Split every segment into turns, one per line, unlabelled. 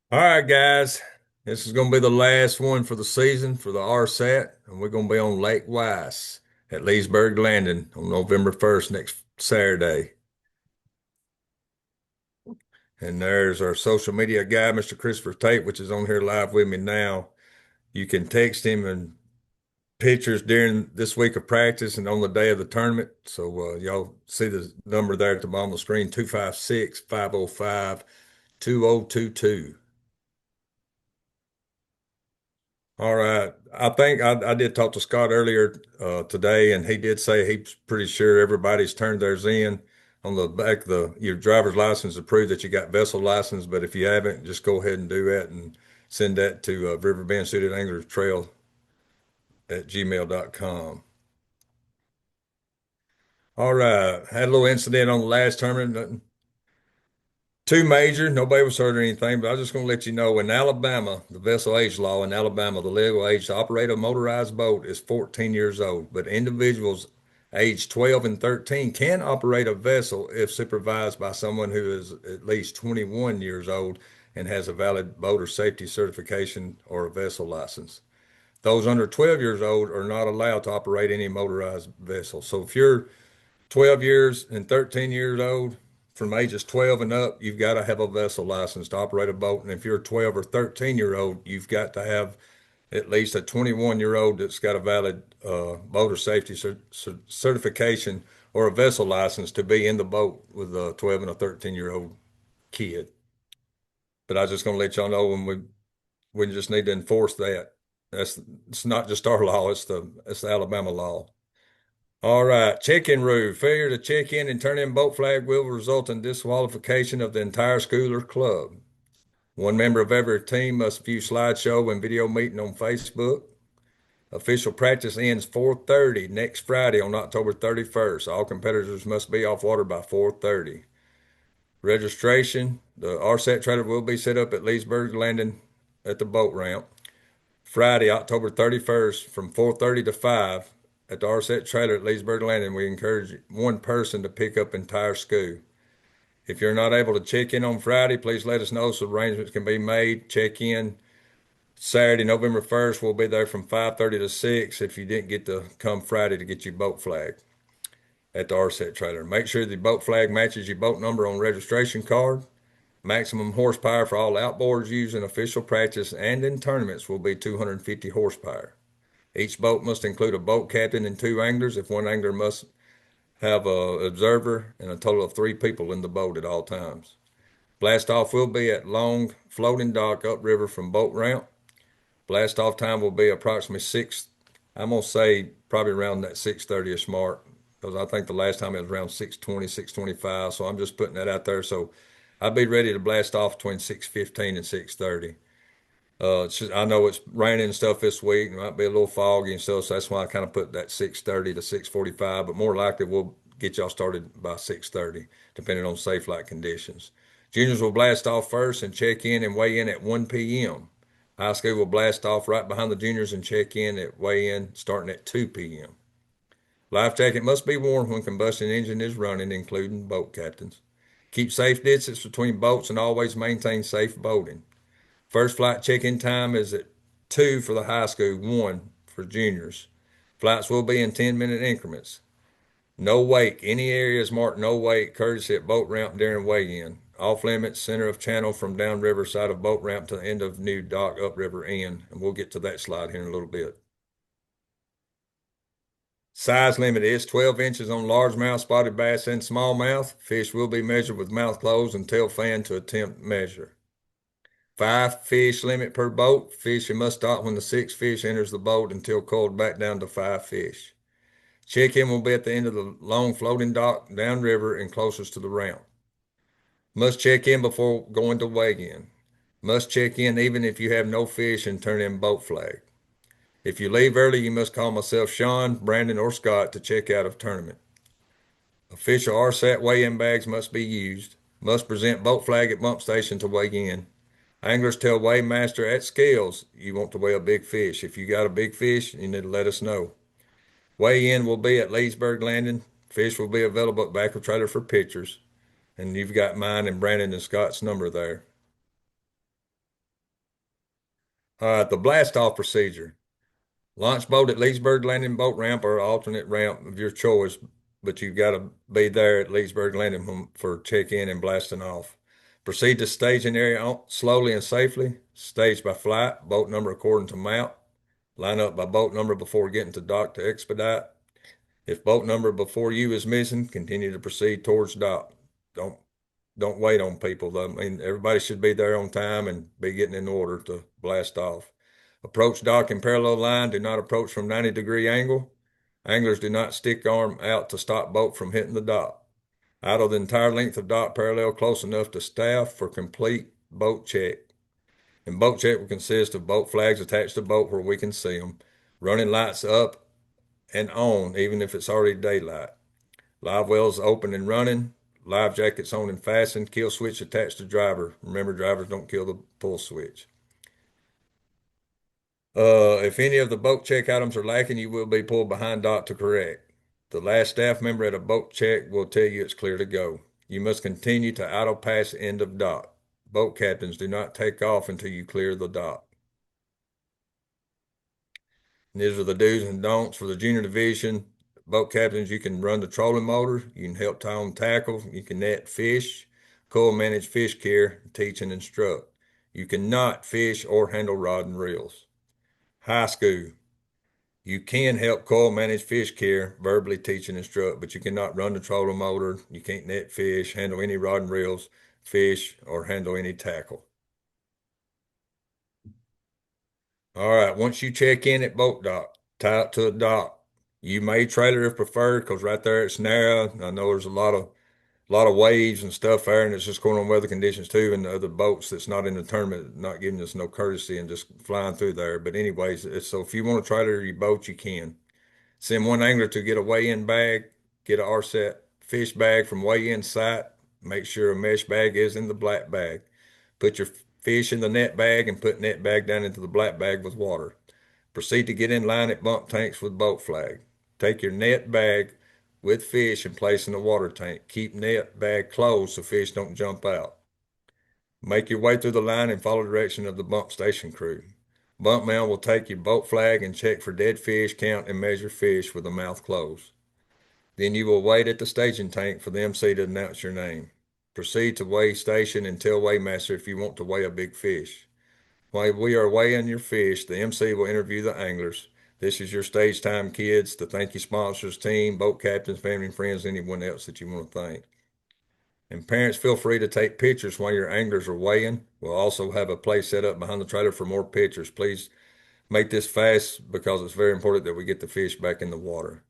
All right, guys. This is going to be the last one for the season for the RSAT, and we're going to be on Lake Weiss at Leesburg Landing on November 1st, next Saturday. And there's our social media guy, Mr. Christopher Tate, which is on here live with me now. You can text him and pictures during this week of practice and on the day of the tournament. So y'all see the number there at the bottom of the screen, 256-505-2022. All right. I think I did talk to Scott earlier today, and he did say he's pretty sure everybody's turned theirs in on the back of your driver's license to prove that you got vessel license. But if you haven't, just go ahead and do that and send that to Riverbend Suited Anglers Trail at gmail.com. All right. Had a little incident on the last tournament. Too major, nobody was hurt or anything, but I was just going to let you know in Alabama, the vessel age law in Alabama, the legal age to operate a motorized boat is 14 years old, but individuals aged 12 and 13 can operate a vessel if supervised by someone who is at least 21 years old and has a valid boater safety certification or a vessel license. Those under 12 years old are not allowed to operate any motorized vessel. So if you're 12 years and 13 years old, from ages 12 and up, you've got to have a vessel license to operate a boat. And if you're a 12 or 13-year-old, you've got to have at least a 21-year-old that's got a valid boater safety certification or a vessel license to be in the boat with a 12 and a 13-year-old kid. But I was just going to let y'all know when we just need to enforce that. It's not just our law, it's the Alabama law. All right, check-in rule. Failure to check in and turn in boat flag will result in disqualification of the entire school or club. One member of every team must view slideshow and video meeting on Facebook. Official practice ends 4:30 next Friday on October 31st. All competitors must be off water by 4:30. Registration. The RSAT trailer will be set up at Leesburg Landing at the boat ramp. Friday, October 31st from 4:30 to 5 at the RSAT trailer at Leesburg Landing. We encourage one person to pick up entire school. If you're not able to check in on Friday, please let us know so arrangements can be made. Check in Saturday, November 1st. We'll be there from 5:30 to 6 if you didn't get to come Friday to get your boat flag at the RSAT trailer. Make sure the boat flag matches your boat number on registration card. Maximum horsepower for all outboards used in official practice and in tournaments will be 250 horsepower. Each boat must include a boat captain and two anglers. If one angler must have an observer and a total of three people in the boat at all times. Blast off will be at Long Floating Dock upriver from boat ramp. Blast off time will be approximately six. I'm gonna say probably around that 6:30ish mark because I think the last time it was around 6:20, 6:25. So I'm just putting that out there. So I'll be ready to blast off between 6:15 and 6:30. I know it's raining and stuff this week. It might be a little foggy and stuff, so that's why I kind of put that 6:30 to 6:45. But more likely, we'll get y'all started by 6:30, depending on safe light conditions. Juniors will blast off first and check in and weigh in at 1 p.m. High school will blast off right behind the juniors and check in at weigh in starting at 2 p.m. Life jacket must be worn when combustion engine is running, including boat captains. Keep safe distance between boats and always maintain safe boating. First flight check-in time is at 2 for the high school, 1 for juniors. Flights will be in 10-minute increments. No wake. Any area is marked no wake, courtesy at boat ramp during weigh-in. Off limits, center of channel from downriver side of boat ramp to the end of new dock upriver end. And we'll get to that slide here in a little bit. Size limit is 12 inches on largemouth, spotted bass, and smallmouth. Fish will be measured with mouth closed and tail fan to attempt measure. 5 fish limit per boat. Fishing must stop when the sixth fish enters the boat until coiled back down to 5 fish. Check-in will be at the end of the long floating dock downriver and closest to the ramp. Must check in before going to weigh-in. Must check in even if you have no fish and turn in boat flag. If you leave early, you must call myself, Sean, Brandon, or Scott to check out of tournament. Official RSAT weigh-in bags must be used. Must present boat flag at bump station to weigh in. Anglers tell weighmaster at scales you want to weigh a big fish. If you got a big fish, you need to let us know. Weigh-in will be at Leesburg Landing. Fish will be available at back of trailer for pictures. And you've got mine and Brandon and Scott's number there. The blast off procedure. Launch boat at Leesburg Landing Boat Ramp or alternate ramp of your choice, but you've got to be there at Leesburg Landing for check-in and blasting off. Proceed to staging area slowly and safely. Stage by flight, boat number according to map. Line up by boat number before getting to dock to expedite. If boat number before you is missing, continue to proceed towards dock. Don't don't wait on people. I mean, everybody should be there on time and be getting in order to blast off. Approach dock in parallel line. Do not approach from 90-degree angle. Anglers do not stick arm out to stop boat from hitting the dock. Idle the entire length of dock parallel close enough to staff for complete boat check. And boat check will consist of boat flags attached to boat where we can see them, running lights up and on even if it's already daylight. Live wells open and running. Live jackets on and fastened. Kill switch attached to driver. Remember, drivers don't kill the pull switch. If any of the boat check items are lacking, you will be pulled behind dock to correct. The last staff member at a boat check will tell you it's clear to go. You must continue to idle pass end of dock. Boat captains do not take off until you clear the dock. And these are the do's and don'ts for the junior division. Boat captains, you can run the trolling motor, you can help tie on tackle, you can net fish, co-manage fish care, teach and instruct. You cannot fish or handle rod and reels. High school, you can help co-manage fish care, verbally teach and instruct, but you cannot run the trolling motor, you can't net fish, handle any rod and reels, fish, or handle any tackle. All right, once you check in at boat dock, tie up to a dock. You may trailer if preferred, because right there it's narrow. I know there's a lot of waves and stuff there, and it's just going on weather conditions too, and the other boats that's not in the tournament not giving us no courtesy and just flying through there. But anyways, so if you want to trailer your boat, you can. Send one angler to get a weigh-in bag, get a RSAT fish bag from weigh-in site. Make sure a mesh bag is in the black bag. Put your fish in the net bag and put net bag down into the black bag with water. Proceed to get in line at bump tanks with boat flag. Take your net bag with fish and place in the water tank. Keep net bag closed so fish don't jump out. Make your way through the line and follow the direction of the bump station crew. Bump man will take your boat flag and check for dead fish, count and measure fish with the mouth closed. Then you will wait at the staging tank for the MC to announce your name. Proceed to weigh station and tell weighmaster if you want to weigh a big fish. While we are weighing your fish, the MC will interview the anglers. This is your stage time, kids. To thank you sponsors, team, boat captains, family and friends, anyone else that you want to thank. And parents, feel free to take pictures while your anglers are weighing. We'll also have a place set up behind the trailer for more pictures. Please make this fast because it's very important that we get the fish back in the water.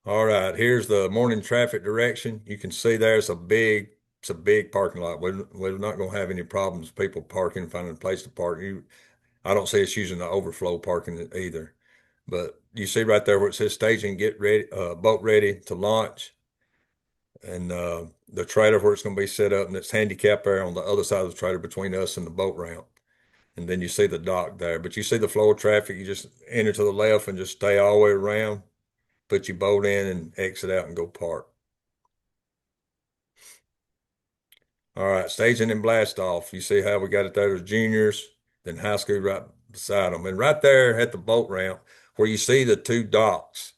All right, here's the morning traffic direction. You can see there's it's a big parking lot. We're not going to have any problems people parking, finding a place to park. I don't see us using the overflow parking either. But you see right there where it says staging, get ready, boat ready to launch, and the trailer where it's going to be set up, and it's handicapped there on the other side of the trailer between us and the boat ramp. And then you see the dock there. But you see the flow of traffic. You just enter to the left and just stay all the way around, put your boat in and exit out and go park. All right, staging and blast off. You see how we got it there as juniors, then high school right beside them. And right there at the boat ramp where you see the two docks,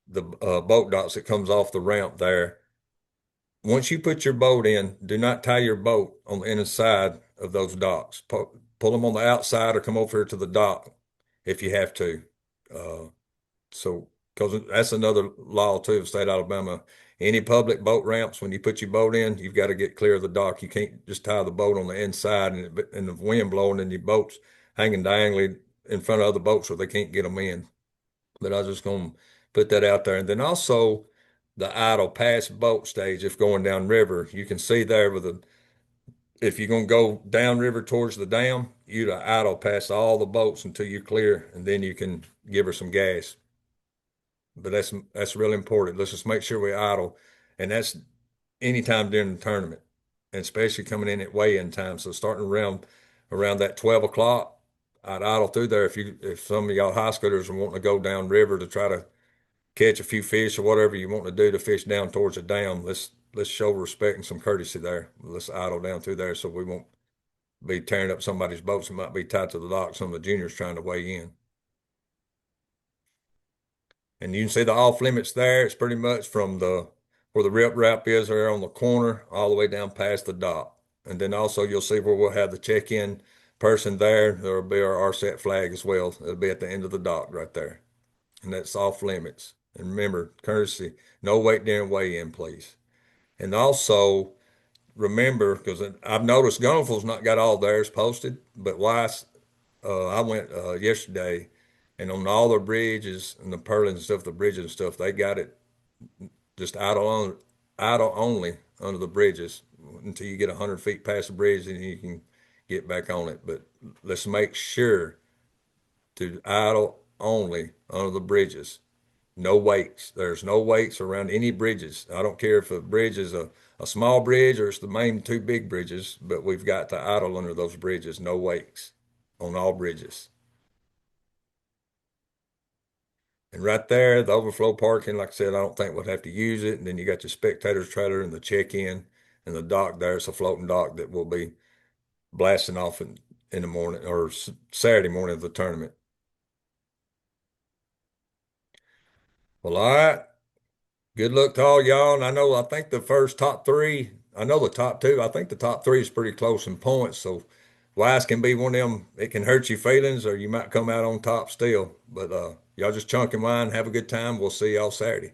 the boat docks that comes off the ramp there. Once you put your boat in, do not tie your boat on the inside of those docks. Pull them on the outside or come over here to the dock if you have to. Uh, so, because that's another law too of state of Alabama. Any public boat ramps, when you put your boat in, you've got to get clear of the dock. You can't just tie the boat on the inside and the wind blowing and your boat's hanging diagonally in front of other boats so they can't get them in. But I was just going to put that out there. And then also the idle pass boat stage, if going down river, you can see there if you're going to go downriver towards the dam, you'd idle past all the boats until you're clear, and then you can give her some gas. But that's really important. Let's just make sure we idle, and that's anytime during the tournament, and especially coming in at weigh-in time. So starting around that 12 o'clock, I'd idle through there if some of y'all high schoolers are wanting to go down river to try to catch a few fish or whatever you want to do to fish down towards the dam. Let's show respect and some courtesy there. Let's idle down through there so we won't be tearing up somebody's boats that might be tied to the dock. Some of the juniors trying to weigh in. And you can see the off limits there. It's pretty much from the where the rip wrap is there on the corner all the way down past the dock. And then also you'll see where we'll have the check-in person there. There'll be our RSAT flag as well. It'll be at the end of the dock right there. And that's off limits. And remember, courtesy, no wait during weigh-in, please. And also remember, because I've noticed Gunsel's not got all theirs posted, but Weiss, I went yesterday, and on all the bridges and the purlins and stuff, the bridges and stuff, they got it just idle only under the bridges until you get 100 feet past the bridge, and you can get back on it. But let's make sure to idle only under the bridges. No weights. There's no weights around any bridges. I don't care if a bridge is a small bridge or it's the main two big bridges, but we've got to idle under those bridges. No weights on all bridges. And right there, the overflow parking, like I said, I don't think we'll have to use it. And then you got your spectators trailer and the check-in and the dock there. It's a floating dock that will be blasting off in the morning or Saturday morning of the tournament. Well, all right. Good luck to all y'all. And I think the first top three, I know the top two, I think the top three is pretty close in points. So Wise can be one of them. It can hurt your feelings or you might come out on top still. But y'all just chunk and wine. Have a good time. We'll see y'all Saturday.